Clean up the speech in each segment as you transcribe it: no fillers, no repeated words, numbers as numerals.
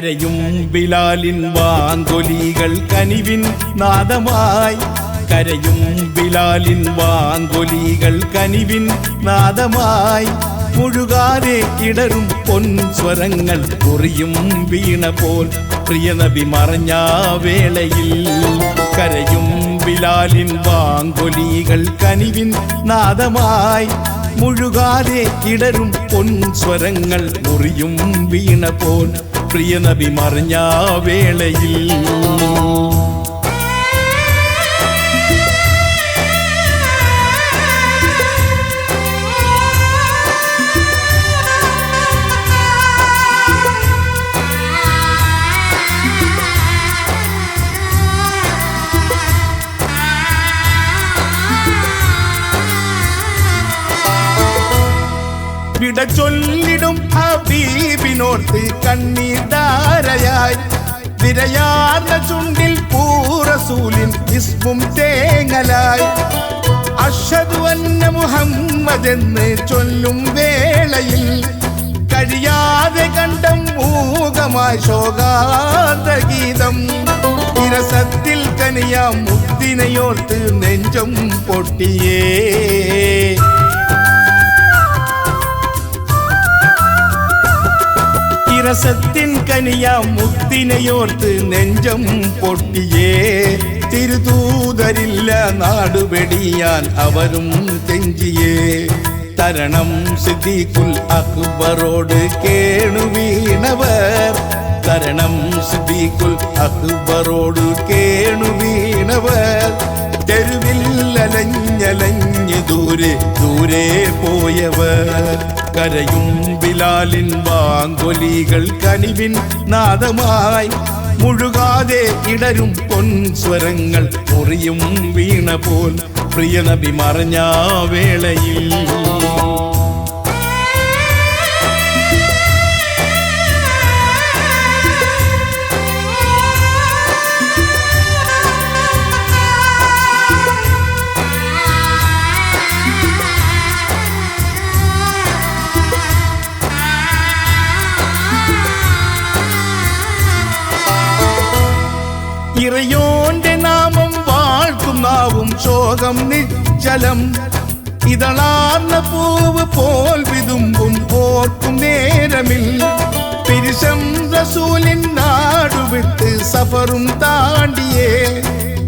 കരയും ബിലാലിൻ വാങ്കൊലികൾ കനിവിൻ നാദമായി. കരയും ബിലാലിൻ വാങ്കൊലികൾ കനിവിൻ നാദമായി. മുഴുകാതെ ഇടറും പൊൻസ്വരങ്ങൾ കുറിയും വീണ പോൽ പ്രിയനബി മറഞ്ഞ വേളയിൽ. കരയും ബിലാലിൻ വാങ്കൊലികൾ കനിവിൻ നാദമായി. മുഴുകാതെ ഇടറും പൊൻസ്വരങ്ങൾ മുറിയും വീണ പോൽ പ്രിയനബി മറഞ്ഞ വേളയിൽ. വിട ചൊല്ലിടും ഹബീബിനോർത്ത് കണ്ണീർ ധാരയായി. വിരയാർന്ന ചുണ്ടിൽ പൂറസൂലിൻ ഇസ്മും തേങ്ങലായി. അഷ്ഹദു അന്ന മുഹമ്മദ് എന്ന് ചൊല്ലും വേളയിൽ കഴിയാതെ കണ്ടം മൂകമായി ശോകാന്തഗീതം. ഇരസത്തിൽ കനിയാം മുത്തിനയോർത്ത് നെഞ്ചം പൊട്ടിയേ. രസത്തിൻ കനിയാം മുത്തിനെയോർത്ത് നെഞ്ചം പൊട്ടിയേ. തിരുതൂതരില്ല നാടുവെടിയാൻ അവരും തെഞ്ചിയേ. തരണം സിദ്ദീഖുൽ അക്ബറോട് കേണുവീണവർ. തരണം സിദ്ദീഖുൽ അക്ബറോട് കേണുവീണവർ. തെരുവിൽ അലഞ്ഞലഞ്ഞ് ദൂരെ ദൂരെ പോയവർ. കരയും ബിലാലിൻ വാങ്കൊലികൾ കനിവിൻ നാദമായി. മുഴുകാതെ ഇടരും പൊൻസ്വരങ്ങൾ മുറിയും വീണ പോൽ പ്രിയനബി മറഞ്ഞ വേളയിൽ. ഇറയോന്റെ നാമം വാഴ്ത്തും നാവും ശോകം നിശ്ചലം. ഇതളാർന്ന പൂവ് പോൽ വിതുമ്പും ഓർക്കും നേരമിൽ. പിരിശം റസൂലിൻ നാടുവിട്ട് സഫറും താണ്ടിയേ.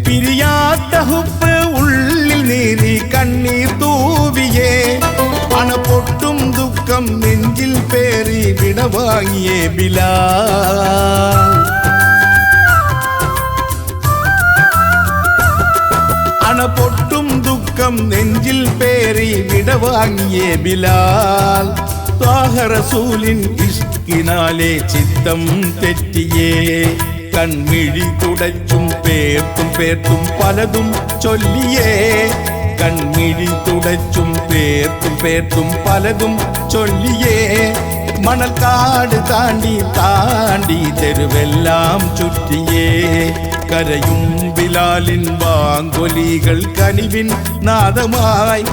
പിരിയാത്ത ഹുബ്ബ് ഉള്ളിൽ നീറി കണ്ണീർ തൂവിയേ. അണപൊട്ടും ദുഃഖം നെഞ്ചിൽ പേറി വിടവാങ്ങിയേ ബിലാൽ. അണപൊട്ടും ദുഃഖം നെഞ്ചിൽ പേറി വിടവാങ്ങിയേ ബിലാൽ. ത്വാഹ റസൂലിൻ ഇഷ്കിനാലെ ചിത്തം തെറ്റിയേ. കൺമിഴി തുടച്ചും പേർത്തും പേർത്തും പലതും ചൊല്ലിയേ. കൺമിഴി തുടച്ചും പേർത്തും പേർത്തും പലതും ചൊല്ലിയേ. മണൽക്കാട് താണ്ടി താണ്ടി തെരുവെല്ലാം ചുറ്റിയേ. കരയും ബിലാലിൻ വാങ്കൊലികൾ കനിവിൻ നാദമായി.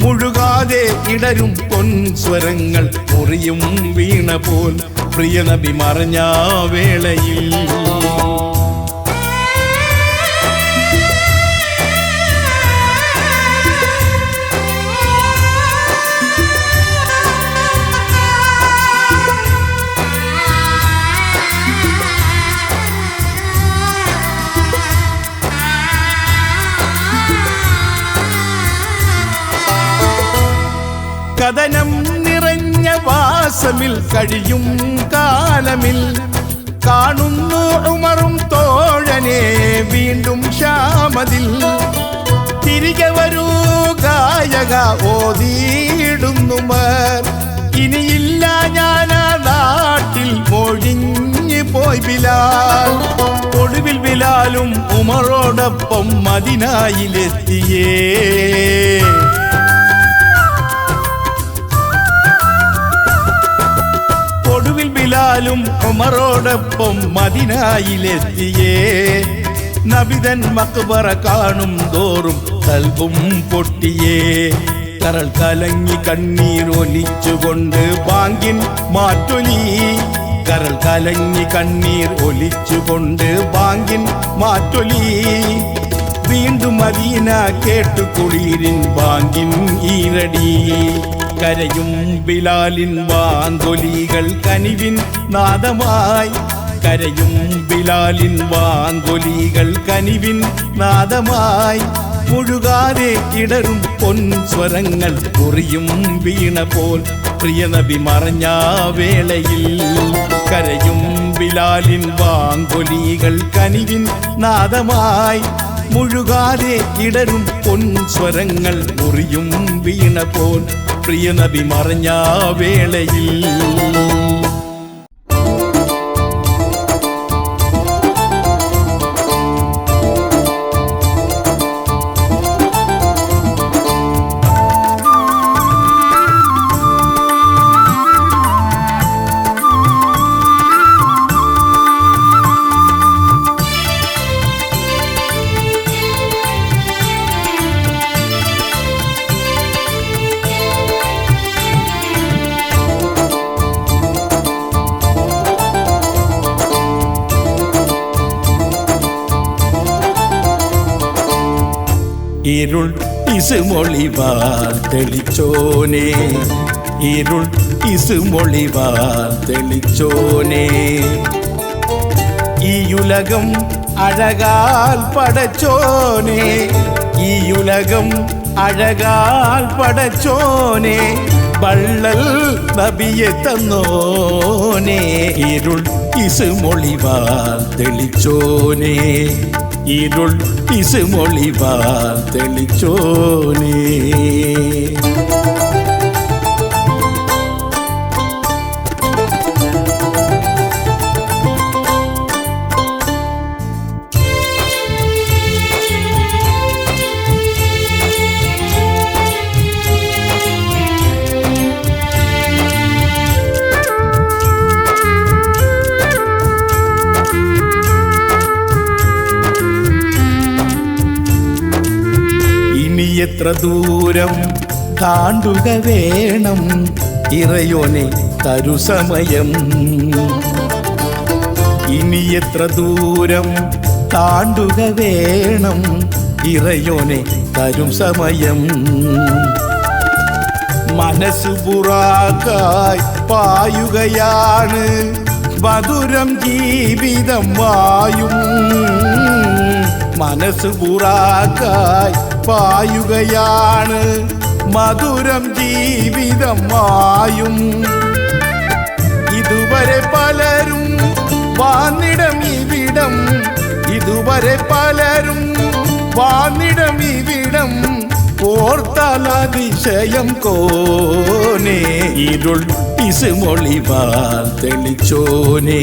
മുഴുകാതെ ഇടരും പൊൻസ്വരങ്ങൾ മുറിയും വീണ പോൽ പ്രിയനബി മറഞ്ഞ വേളയിൽ. കഥനം നിറഞ്ഞ വാസമിൽ കഴിയും കാലമിൽ കാണുന്നു ഉമറും തോഴനെ വീണ്ടും ക്ഷാമതിൽ. തിരികെ വരൂ ഗായക ഓതിയിടുന്നുമർ. ഇനിയില്ല ഞാനാ നാട്ടിൽ മൊഴിഞ്ഞു പോയി ബിലാൽ. ഒടുവിൽ ബിലാലും ഉമറോടൊപ്പം മദീനയിലെത്തിയേ. ഒടുവിൽ ബിലാലും ഉമറോടൊപ്പം മദീനയിലെത്തിയേ. നബിതൻ മക്ബറ കാണും തോറും കൽബും പൊട്ടിയേ. കരൾ കലങ്ങി കണ്ണീരൊലിച്ചുകൊണ്ട് ബാങ്കിൻ മാറ്റൊലി. കരൾ കലങ്ങി കണ്ണീർ ഒലിച്ചുകൊണ്ട് ബാങ്കിൻ മാറ്റൊലി വീണ്ടും മദീന കേട്ടു കുളിരിൻ ബാങ്കിൻ ഈരടി കരയും ബിലാലിൻ വാങ്കൊലികൾ കനിവിൻ നാദമായി കരയും ബിലാലിൻ വാങ്കൊലികൾ കനിവിൻ നാദമായി മുഴുകാതെ ഇടറും പൊൻസ്വരങ്ങൾ കുറിയും വീണ പോൽ പ്രിയ നബി മറഞ്ഞ വേളയിൽ കരയും ബിലാലിൻ വാങ്കൊലികൾ കനിവിൻ നാദമായി മുഴുകാതെ ഇടറും പൊൻസ്വരങ്ങൾ കുറിയും വീണ പോൽ പ്രിയ നബി മറഞ്ഞ വേളയിൽ ഇരുൾ ഇസുമൊളിവാൽ തെളിച്ചോനെ ഇരുൾ ഇസുമൊളിവാൽ തെളിച്ചോനെ ഈ ഉലകം അഴകാൽ പടച്ചോനെ ഈ ഉലകം അഴകാൽ പടച്ചോനെ വള്ളൽ നബിയെ തന്നോനെ ഇരുൾ ഇസുമൊളിവാൽ തെളിച്ചോനെ ഇരുൾ ഇസുമൊളിവാൽ തെളിച്ചോനെ എത്ര ദൂരം താണ്ടുക വേണം ഇറയോനെ തരു സമയം ഇനി എത്ര ദൂരം താണ്ടുക വേണം ഇറയോനെ തരും സമയം മനസ്സ് ബുറാക്കായി പായുകയാണ് മധുരം ജീവിതം വായും മനസ്സ് ബുറാക്കായി പായുകയാണ് മധുരം ജീവിതം വായും ഇതുവരെ പലരും വാന്നിടം ഇവിടം ഇതുവരെ പലരും വാന്നിടം ഇവിടം ഓർത്താൽ അതിശയം കോനെ ഇരുൾ ഇസുമൊളിവാൽ തെളിച്ചോനെ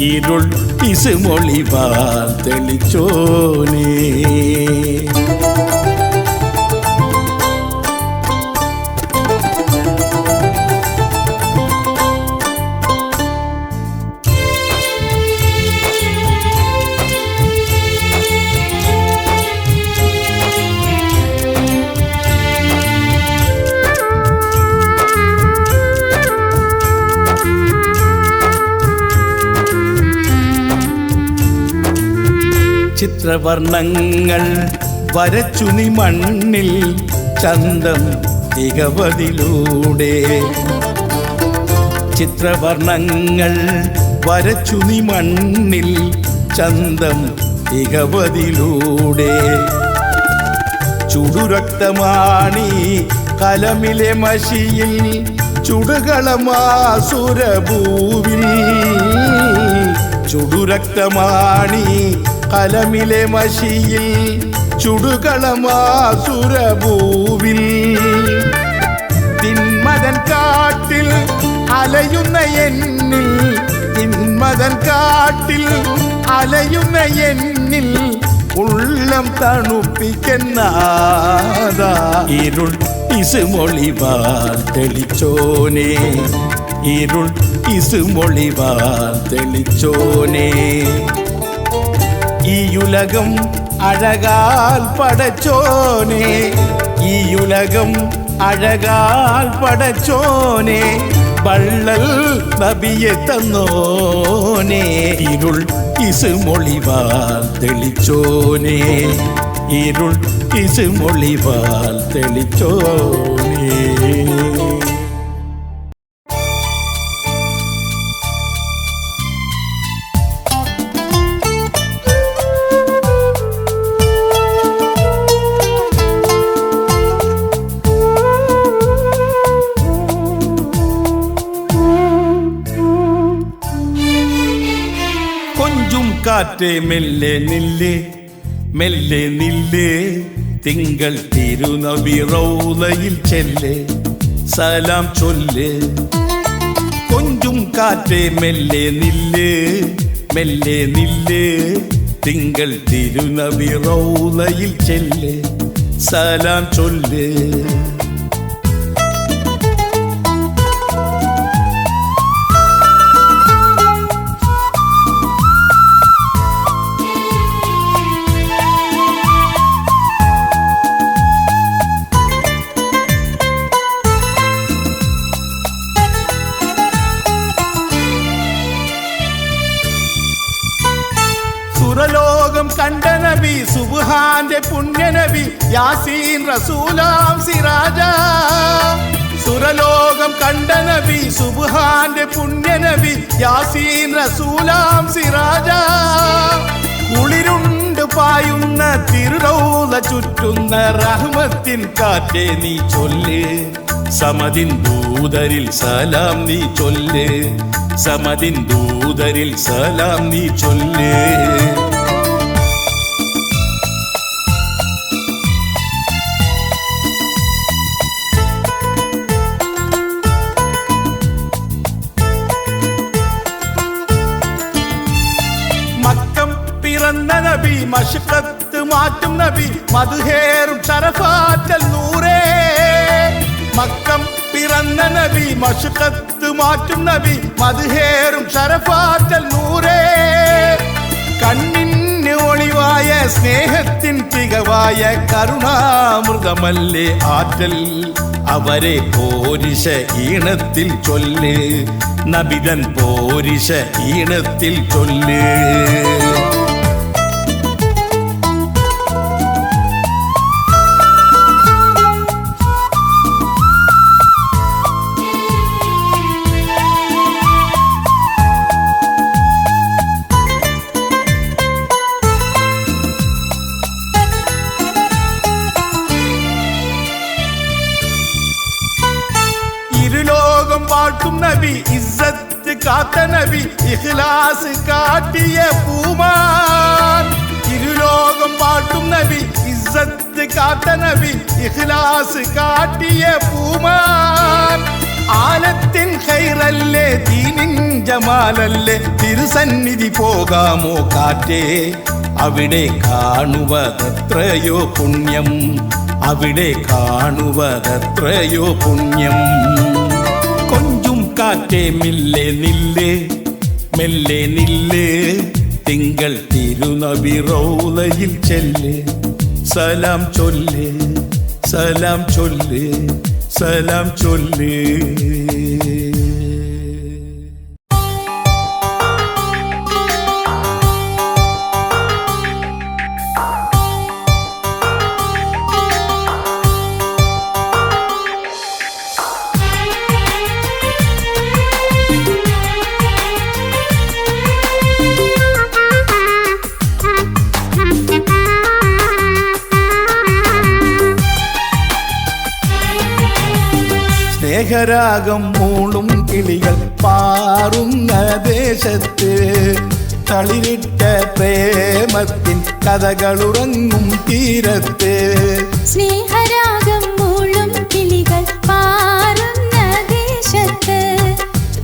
ഇരുൾ ഇസുമൊളിവാൽ തെളിച്ചോനെ ചിത്രവർണ്ണങ്ങൾ വരച്ചു നീ മണ്ണിൽ ചന്തം തികവതിലൂടെ ചിത്രവർണ്ണങ്ങൾ വരച്ചു നീ മണ്ണിൽ ചന്തം തികവതിലൂടെ ചുടുരക്തമാണി കലമിലെ മഷിയിൽ ചുടുകളമാസുരഭൂവിൽ ചുടുരക്തമാണി കലമിലെ മഷിയിൽ ചുടുകളമാസുരഭൂവിൽ തിന്മതൻ കാട്ടിൽ അലയുന്ന എന്നിൽ തിന്മതൻ കാട്ടിൽ അലയുന്ന എന്നിൽ ഉള്ളം തണുപ്പിക്കെന്നാദാ ഇരുൾ ഇസുമൊളിവാൽ തെളിച്ചോനെ ഇരുൾ ഇസുമൊളിവാൽ തെളിച്ചോനെ ഈ ഉലകം അഴകാൽ പടച്ചോനെ ഈ ഉലകം അഴകാൽ പടച്ചോനെ വള്ളൽ നബിയെ തന്നോനെ ഇരുൾ ഇസുമൊളിവാൽ തെളിച്ചോനെ ഇരുൾ ഇസുമൊളിവാൽ തെളിച്ചോനെ കാറ്റേ മെല്ലെ നില്ല് മെല്ലെ നില്ല് തിങ്കൾ തിരുനബി റൗളയിൽ ചെല്ല് സലാം ചൊല്ല് കൊഞ്ചും കാറ്റേ മെല്ലെ നില്ല് മെല്ലെ നില്ല് തിങ്കൾ തിരുനബി റൗളയിൽ ചെല്ല് സലാം ചൊല്ല് സുരലോകം കണ്ട നബി സുബ്ഹാന്റെ പുണ്യനബി യാസീൻ റസൂലാം സിറാജ സുരലോകം കണ്ട നബി സുബ്ഹാന്റെ പുണ്യനബി യാസീൻ റസൂലാം സിറാജ കുളിരുണ്ട് പായുന്ന തിരുറൗള ചുറ്റുന്ന റഹ്മത്തിൻ കാറ്റേ നീ ചൊല്ല് സമദിൻ ദൂതരിൽ സലാം നീ ചൊല്ല് സമദിൻ ദൂതരിൽ സലാം നീ ചൊല്ല് മക്കം പിറന്ന നബി മശ്കത്ത് മാറ്റും നബി മദ്ഹേറും ശരഫാറ്റൽ നൂറേ മക്കം പിറന്ന നബി മശ്കത്ത് മാറ്റും നബി മദ്ഹേറും ശരഫാറ്റൽ നൂറേ കണ്ണിന് ഒളിവായ സ്നേഹത്തിൻ തികവായ കരുണാമൃതമല്ലേ ആറ്റൽ അവരെ പോരിശ ഈണത്തിൽ ചൊല്ല് നബിതൻ പോരിശ ഈണത്തിൽ ചൊല്ല് ഇരുലോകം പാട്ടും നബി ഇസ്സത്ത് കാത്ത നബി ഇഖ്ലാസ് കാട്ടിയ പൂമാൻ ഇരുലോകം പാട്ടും നബി ഇസ്സത്ത് കാത്ത നബി ഇഖ്ലാസ് കാട്ടിയ പൂമാൻ ആലത്തിൻ ഖൈറല്ലേ ദീനിൻ ജമാലല്ലേ തിരുസന്നിധി പോകാമോ കാറ്റേ അവിടെ കാണുവതെത്രയോ പുണ്യം അവിടെ കാണുവതെത്രയോ പുണ്യം കൊഞ്ചും കാറ്റേ മെല്ലെ നില്ല് മെല്ലെ നില്ല് തിങ്കൾ തിരുനബി റൗളയിൽ ചെല്ല് സലാം ചൊല്ല് സലാം ചൊല്ല് സലാം ചൊല്ല് സ്നേഹരാഗം മൂളും കിളികൾ പാറുന്ന ദേശത്ത് തളിരിട്ട പ്രേമത്തിൻ കഥകളുറങ്ങും തീരത്ത് സ്നേഹരാഗം മൂളും കിളികൾ പാറുന്ന ദേശത്ത്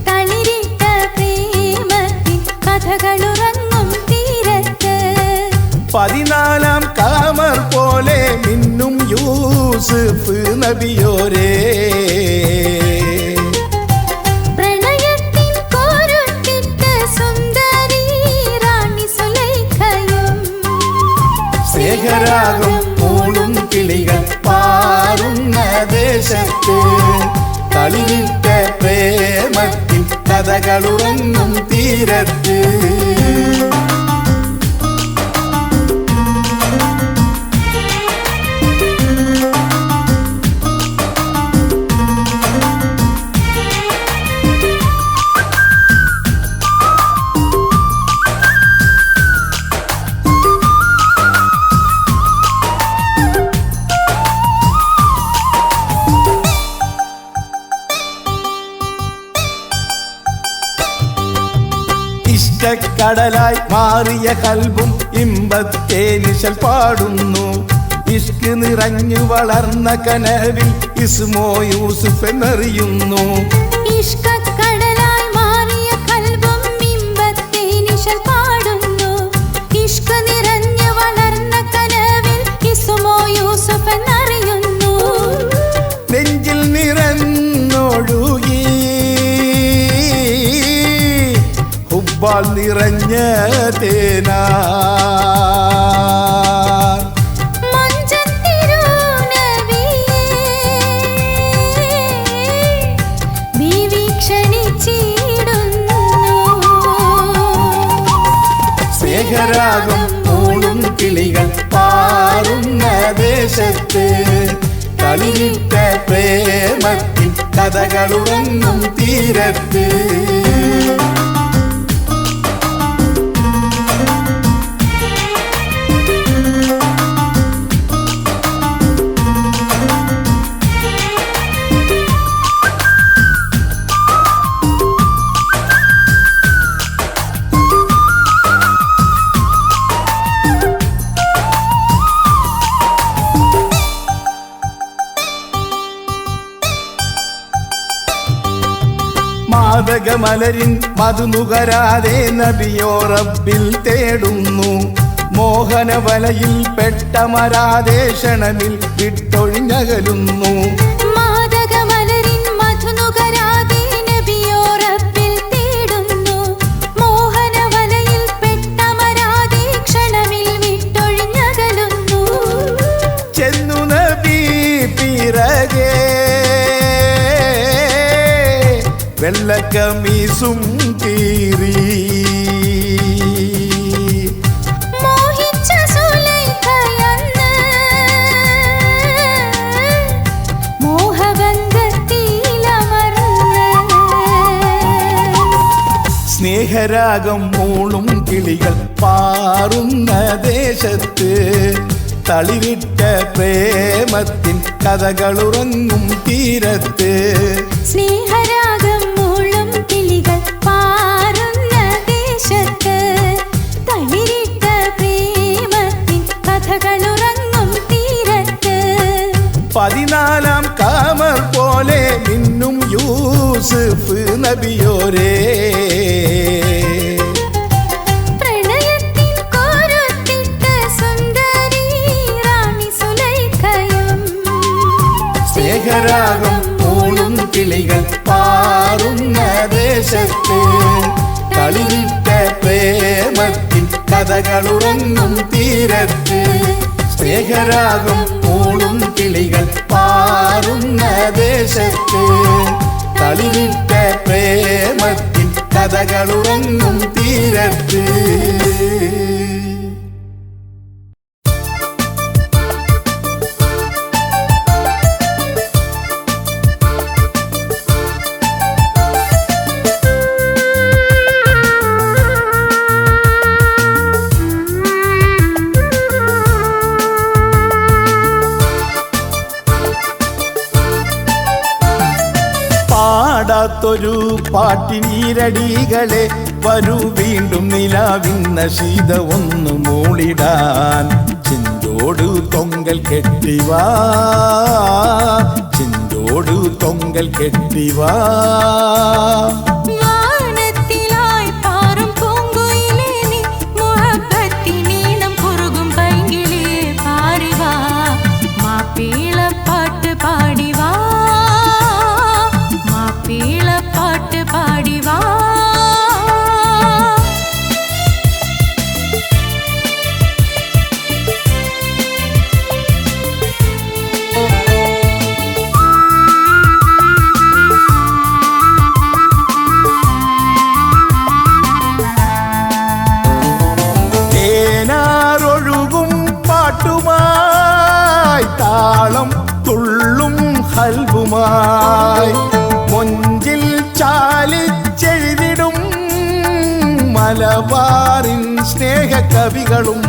തളിരിട്ട പ്രേമത്തിൻ കഥകളുറങ്ങും തീരത്ത് 14 കാമർ പോലെ മിന്നും യൂസുഫ് നബിയോരേ പ്രണയത്തിൻ കോരുട്ടിട്ട് സുന്ദരി റാണി സുലൈഖയും സ്നേഹരാഗം മൂളും കിളികൾ പാറുന്ന ദേശത്ത് തളിരിട്ട പ്രേമ കഥകളുറങ്ങും തീരത്ത്. ഇഷ്ടക്കടലായി മാറിയ കൽബും ഇമ്പത്തെ നിശൽ പാടുന്നു. ഇഷ്ക് നിറഞ്ഞു വളർന്ന കനവിൽ ഇസ്മോ യൂസുഫ് എന്നറിയുന്നു. ഇഷ്കക്കടലായി മാറിയ കൽബും ഇമ്പത്തെ നിശൽ പാടുന്നു. ഇഷ്ക് നിറഞ്ഞു വളർന്ന കനവിൽ ഇസ്മോ യൂസുഫ് എന്നറിയുന്നു. നെഞ്ചിൽ നിറഞ്ഞൊഴുകി ഹുബ്ബാൽ നിറഞ്ഞ തേനാ സ്നേഹരാഗം മൂളും കിളികൾ പാറുന്ന ദേശത്ത് കളിയിട്ട പ്രേമത്തിൽ കഥകളുറങ്ങും തീരത്ത്. മാതകമലരിൻ മധുനുകരാതെ നബിയോ റബ്ബിൽ തേടുന്നു. മോഹനവലയിൽ പെട്ടമരാതെ ക്ഷണമിൽ വിട്ടൊഴിഞ്ഞകലുന്നു. മാതകമലരിൻ മധുനുകരാതെ നബിയോ റബ്ബിൽ തേടുന്നു. മോഹനവലയിൽ പെട്ടമരാതെ ക്ഷണമിൽ വിട്ടൊഴിഞ്ഞകലുന്നു. ചെന്നു നബി പിറകെ വെള്ളക്കമീസും കീറി മോഹിച്ച സുലൈഖയന്ന് മോഹബന്ധത്തിലമർന്ന്. സ്നേഹരാഗം മൂളും കിളികൾ പാറുന്ന ദേശത്ത് തളിരിട്ട പ്രേമത്തിൻ കഥകളുറങ്ങും തീരത്ത്. സ്നേഹരാഗം മൂളും കിളികൾ പാറുന്ന ദേശത്ത് തളിരിട്ട പ്രേമത്തിൻ കഥകളുറങ്ങും തീരത്ത്. 14 കാമർ പോലെ മിന്നും യൂസുഫ് നബിയോരേ. സ്നേഹരാഗം മൂളും കിളികൾ പാറുന്ന ദേശത്ത് കളിയിട്ട പ്രേമത്തിൻ കഥകളുറങ്ങും തീരത്ത്. സ്നേഹരാഗം മൂളും കിളികൾ പാറുന്ന ദേശത്ത് കളിയിട്ട പ്രേമത്തിൻ കഥകളുറങ്ങും തീരത്ത്. പാടാത്തൊരു പാട്ടിനീരടികളെ വരൂ വീണ്ടും നിലാവിന്ന ശീത ഒന്ന് മൂളിടാൻ. ചിന്തോടു തൊങ്കൽ കെട്ടിവാ, ചിന്തോടു തൊങ്കൽ കെട്ടിവാ. കവികളും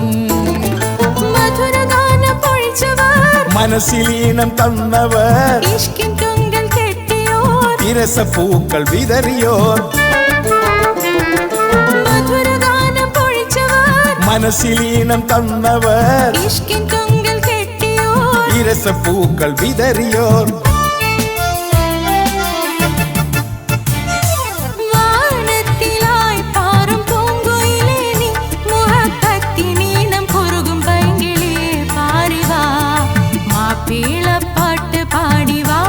മധുരഗാനം പൊഴിച്ചവർ മനസ്സിലീണം തന്നവർ ഇഷ്കിൻ തുങ്കൽ കെട്ടിയോർ ഇരസപ്പൂക്കൾ വിതറിയോർ മധുരഗാനം പൊഴിച്ചവർ മനസ്സിലീണം തന്നവർ ഇഷ്കിൻ തുങ്കൽ കെട്ടിയോർ ഇരസപ്പൂക്കൾ വിതറിയോർ വാനത്തിലായി പാറും പൂങ്കുയിലേ നീ മുഹബത്തിനീണം കുറുകും പൈങ്കിളിയെ പാടിവാ മാപ്പിളപ്പാട്ട് പാടിവാ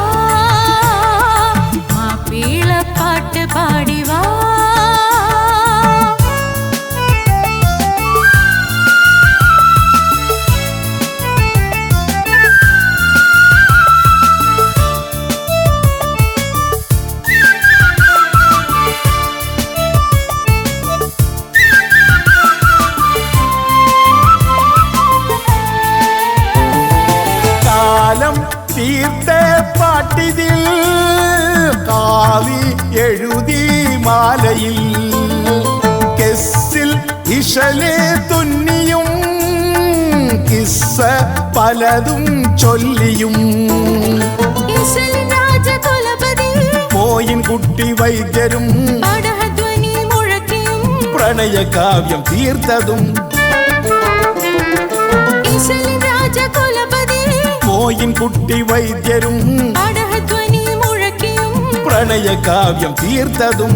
മാപ്പിളപ്പാട്ട് പാടിവാ കാലം തീർത്ത പാട്ടിതിൽ കാവി എഴുതി മാലയിൽ കെസ്സിൽ ഇഷലെ തുന്നിയും കിസ്സ പലതും ചൊല്ലിയും ഈശ്വരൻ രാജകുലപതി പോയിൻ കുട്ടി വൈദ്യരും പടഹധ്വനി മുഴക്കിയും പ്രണയകാവ്യം തീർത്തതും ഈശ്വരൻ രാജകുലപതി പോയിൻ കുട്ടി വൈദ്യരും പടഹധ്വനി മുഴക്കിയും പ്രണയകാവ്യം തീർത്തതും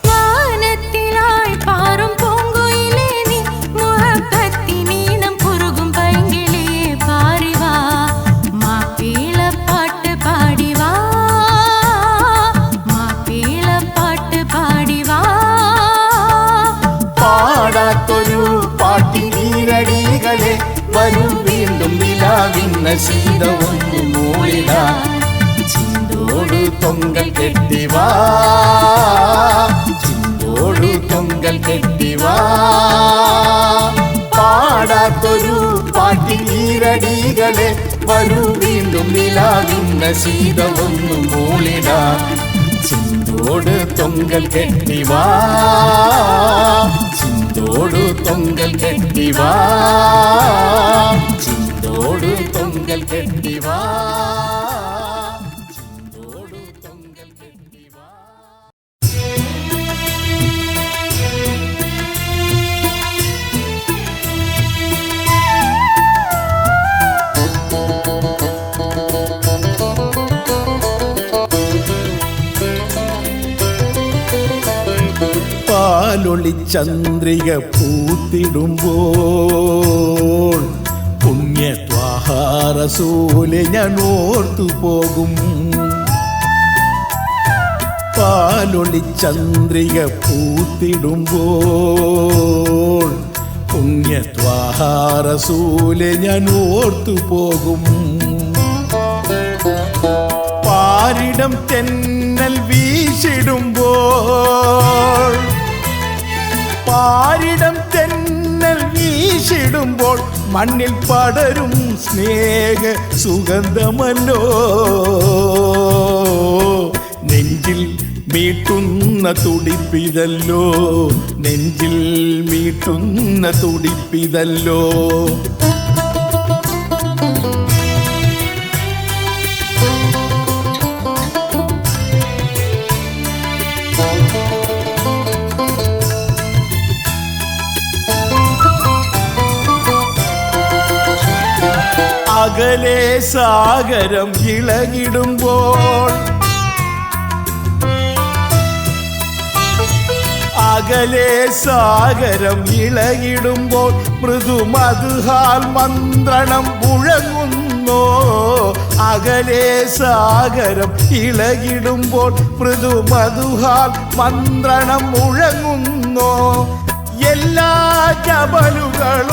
വാനത്തിലായി പാറും പൂങ്കുയിലേ നീ മുഹബത്തിനീണം കുറുകും പൈങ്കിളിയെ പാടിവാ മാപ്പിളപ്പാട്ട് പാടിവാ മാപ്പിളപ്പാട്ട് പാടിവാ പാടാത്തൊരു പാട്ടിനീരടികളെ വരും വീണ്ടും നിലാവിന്ന ശീതമൊന്നു മൂളിടാൻ ചിന്തോടു തൊങ്കൽ കെട്ടിവാ ചിന്തോടു തൊങ്കൽ കെട്ടിവാ പാടാത്തൊരു പാട്ടിനീരടികളെ വരും വീണ്ടും നിലാവിന്ന ശീതമൊന്നു മൂളിടാൻ ചിന്തോട് തൊങ്കൽ കെട്ടിവാ ചിന്തോട് തൊങ്കൽ കെട്ടിവാ ചിന്തോട് തൊങ്കൽ കെട്ടിവാ ചിന്തോട് തൊങ്കൽ കെട്ടിവാ പാലൊളി ചന്ദ്രിക പൂത്തിടുമ്പോൾ പുണ്യത്വാഹാരസൂലെ ഞാൻ ഓർത്തു പോകും പാലൊളി ചന്ദ്രിക പൂത്തിടുമ്പോൾ പുണ്യത്വാഹാരസൂലെ ഞാൻ ഓർത്തു പോകും പാരിടം തെന്നൽ വീശിടുമ്പോൾ പാരിടം തെന്നൽ വീശിടുമ്പോൾ മണ്ണിൽ പടരും സ്നേഹ സുഗന്ധമല്ലോ നെഞ്ചിൽ മീട്ടുന്ന തുടിപ്പിതല്ലോ നെഞ്ചിൽ മീട്ടുന്ന തുടിപ്പിതല്ലോ അകലെ സാഗരം ഇളകിടുമ്പോൾ അകലെ സാഗരം ഇളകിടുമ്പോൾ മൃദുമധുഹാൽ മന്ത്രണം മുഴങ്ങുന്നു അകലെ സാഗരം ഇളകിടുമ്പോൾ മൃദുമധുഹാൽ മന്ത്രണം മുഴങ്ങുന്നു എല്ലാ ജബലുകളോതിടുന്നു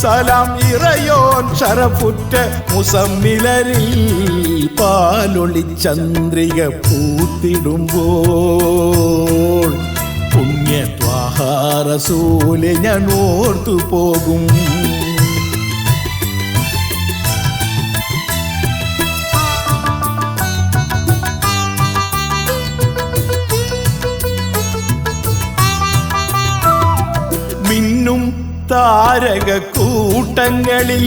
സലാം ഇറയോൻ ശരഫുറ്റ മുസമ്മിലരിൽ പാലൊളി ചന്ദ്രിക പൂത്തിടുമ്പോൾ പുണ്യത്വാഹാരസൂലെ ഞാൻ ഓർത്തു പോകും മിന്നും താരക കൂട്ടങ്ങളിൽ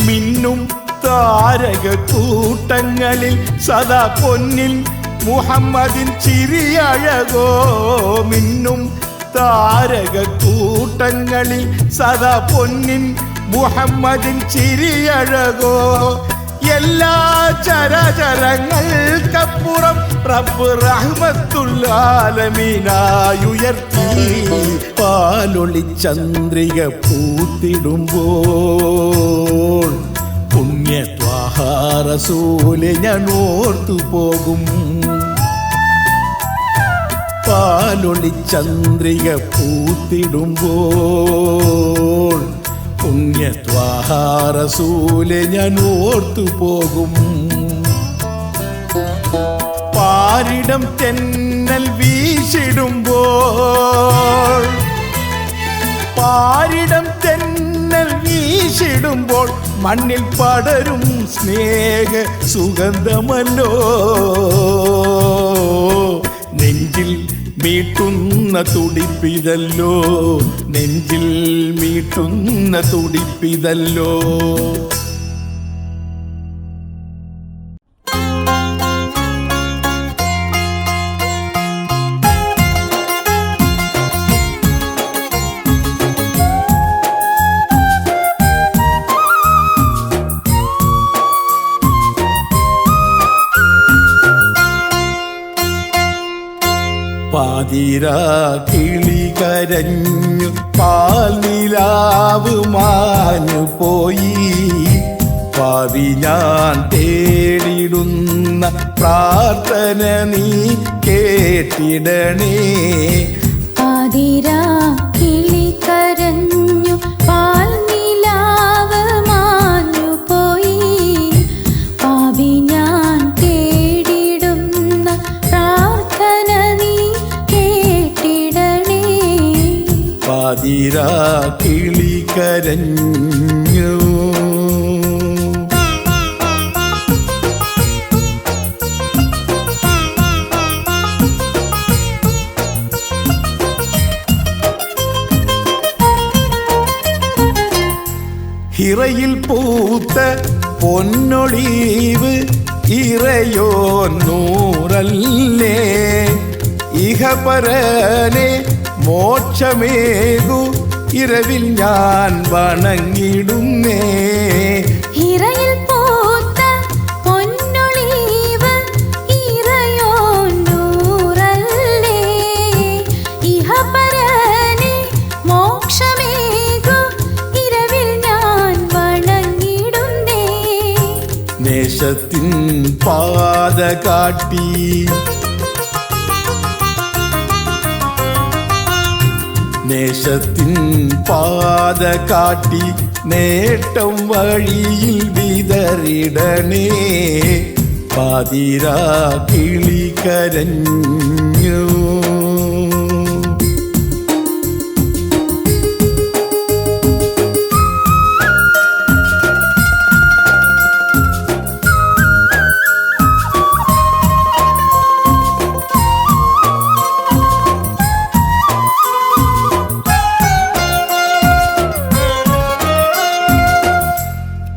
മിന്നും താരക കൂട്ടങ്ങളിൽ സദാ പൊന്നിൽ മുഹമ്മദിൻ ചിരിയഴകോ മിന്നും താരക കൂട്ടങ്ങളിൽ സദാ പൊന്നിൻ മുഹമ്മദിൻ ചിരിയഴകോ എല്ലാ ചരാചരങ്ങൾക്കപ്പുറം റബ്ബ് റഹ്മത്തുൽ ആലമീനായുയർത്തി പാലൊളി ചന്ദ്രിക പൂത്തിടുമ്പോൾ പുണ്യ ത്വാഹ റസൂലെ ഞാൻ ഓർത്തു പോകും പാലൊളി ചന്ദ്രിക പൂത്തിടുമ്പോൾ പുണ്യ ത്വാഹ റസൂലെ ഞാൻ ഓർത്തു പോകും പാരിടം തെന്നൽ വീശിടുമ്പോൾ പാരിടം തെന്നൽ വീശിടുമ്പോൾ മണ്ണിൽ പടരും സ്നേഹ സുഗന്ധമല്ലോ നെഞ്ചിൽ മീട്ടുന്ന തുടിപ്പിതല്ലോ നെഞ്ചിൽ മീട്ടുന്ന തുടിപ്പിതല്ലോ പാതിരാ കിളി കരഞ്ഞു പാൽ നിലാവ് മാഞ്ഞു പോയി പാവി ഞാൻ തേടിടുന്ന പ്രാർത്ഥന നീ കേട്ടിടണേ പാതിരാ കിളി കരഞ്ഞു പാൽ നിലാവ് മാഞ്ഞു പോയി പാവി ഞാൻ തേടിടുന്ന പ്രാർത്ഥന നീ കേട്ടിടണേ പാതിരാ കിളി കരഞ്ഞു ഹിറയിൽ പൂത്ത പൊന്നൊളീവ് ഇറയോ നൂറല്ലേ ഇഹപരനെ മോക്ഷമേകു ഇരവിൽ ഞാൻ വണങ്ങിടുന്നേ ഹിറയിൽ പൂത്ത പൊന്നൊളീവ് ഇറയോ നൂറല്ലേ ഇഹപരനെ മോക്ഷമേകു ഇരവിൽ ഞാൻ വണങ്ങിടുന്നേ നേശത്തിൻ പാത കാട്ടി നേശത്തിൻ പാത കാട്ടി നേട്ടം വഴിയിൽ വിതറിടണേ പാതിരാ കിളി കരഞ്ഞു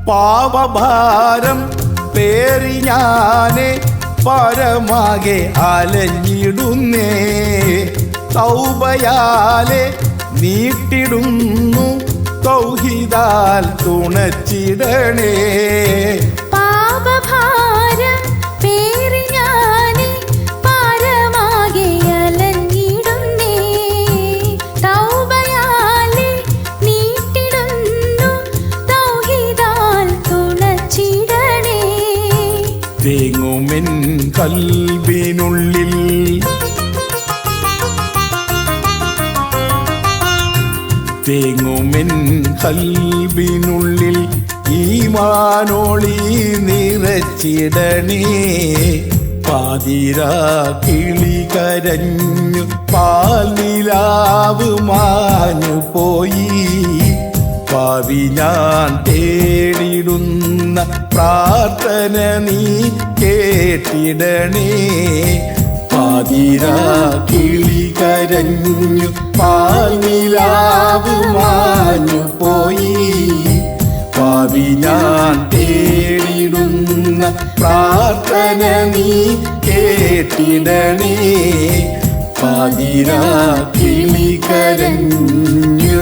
പാപഭാരം പേറി ഞാനെ പരമാകെ അലഞ്ഞിടുന്നേ തൗബയാലെ നീട്ടിടുന്നു തൗഹീദാൽ തുണച്ചിടണേ പാപഭാരം പേറി ഞാനെ പരമാകെ അലഞ്ഞിടുന്നേ തൗബയാലെ നീട്ടിടുന്നു തൗഹീദാൽ തുണച്ചിടണേ തേങ്ങുമെൻ കൽബിനുള്ളിൽ തേങ്ങുമെൻ കൽബിനുള്ളിൽ ഈമാനോളി നിറച്ചിടണേ പാതിരാ കിളി കരഞ്ഞു പാൽ നിലാവ് മാഞ്ഞു പോയി പാവി ഞാൻ തേടിടുന്ന പ്രാർത്ഥന നീ കേട്ടിടണേ പാതിരാ കിളി കരഞ്ഞു പാൽനിലാവ് മാഞ്ഞു പോയി പാവി ഞാൻ തേടിടുന്ന പ്രാർത്ഥന നീ കേട്ടിടണേ പാതിരാ കിളി കരഞ്ഞു.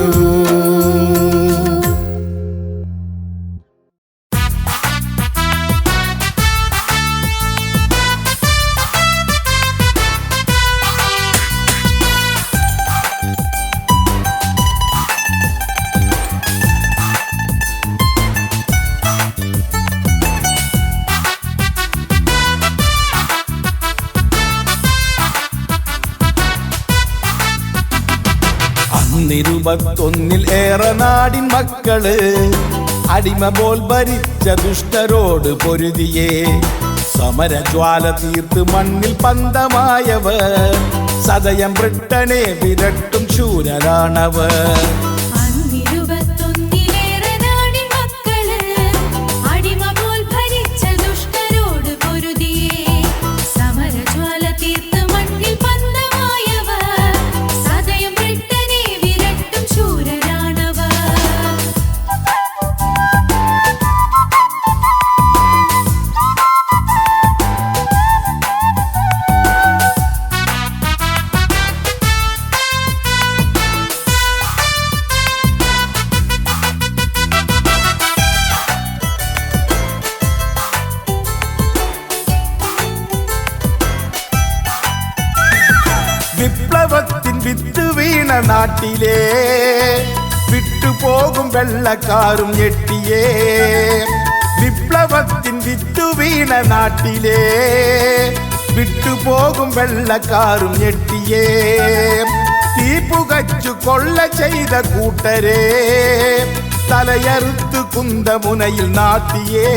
അന്നിരുപത്തൊന്നിൽ ഏറെ നാടിൻ മക്കള് അടിമ പോൽ ഭരിച്ച ദുഷ്ടരോട് പൊരുതിയേ സമരജ്വാല തീർത്ത് മണ്ണിൽ പന്തമായവർ സദയം ബ്രിട്ടനെ വിരട്ടും ശൂരരാണവർ. വിപ്ലവത്തിൻ വിത്ത് വീണ നാട്ടിലെ വിട്ടുപോകും വെള്ളക്കാരും ഞെട്ടിയേ വിപ്ലവത്തിൻ വിത്ത് വീണ നാട്ടിലെ വിട്ടുപോകും വെള്ളക്കാരും ഞെട്ടിയേ തീപുകച്ചു കൊള്ള ചെയ്ത കൂട്ടരെ തലയറുത്തു കുന്തമുനയിൽ നാട്ടിയേ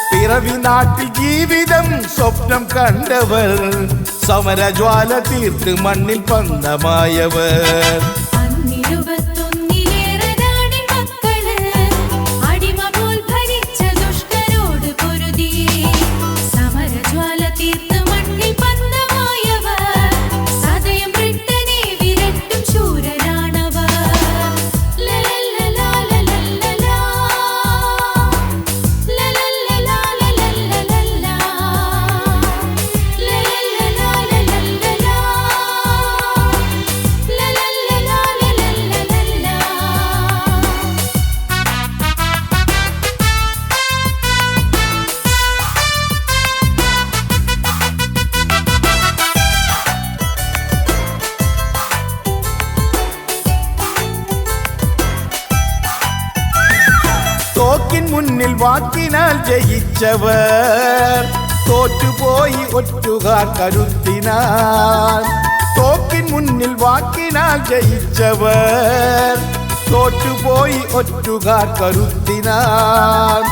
പിറവി നാട്ടിൽ ജീവിതം സ്വപ്നം കണ്ടവർ സമരജ്വാല തീർത്ത് മണ്ണിൽ പന്തമായവർ. തോക്കിൻ മുന്നിൽ വാക്കിനാൽ ജയിച്ചവർ തോറ്റുപോയി ഒറ്റുകാർ കരുത്തിനാൽ തോക്കിൻ മുന്നിൽ വാക്കിനാൽ ജയിച്ചവർ തോറ്റുപോയി ഒറ്റുകാർ കരുത്തിനാൽ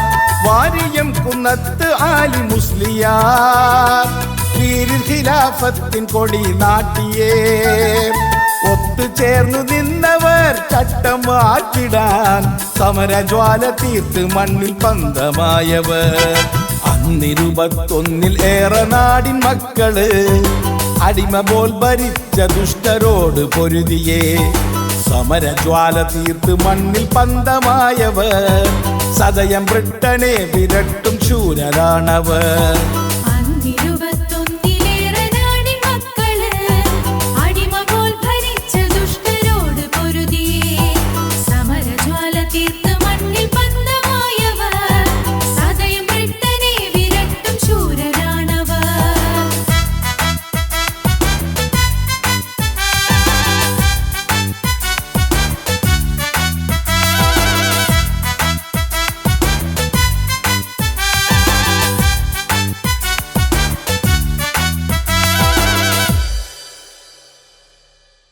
വാരിയം കുന്നത്ത് ആലി മുസ്ലിയാർ ഖിലാഫത്തിൻ കൊടി നാട്ടിയേ ഒത്തുചേർന്നു നിന്നവർ ചട്ടം മാറ്റിടാൻ സമരജ്വാല തീർത്ത് മണ്ണിൽ പന്തമായവർ. അന്നിരുപത്തൊന്നിൽ ഏറെ നാടിൻ മക്കള് അടിമ പോൽ ഭരിച്ച ദുഷ്ടരോട് പൊരുതിയേ സമരജ്വാല തീർത്ത് മണ്ണിൽ പന്തമായവർ സദയം ബ്രിട്ടനെ വിരട്ടും ശൂരരാണവർ.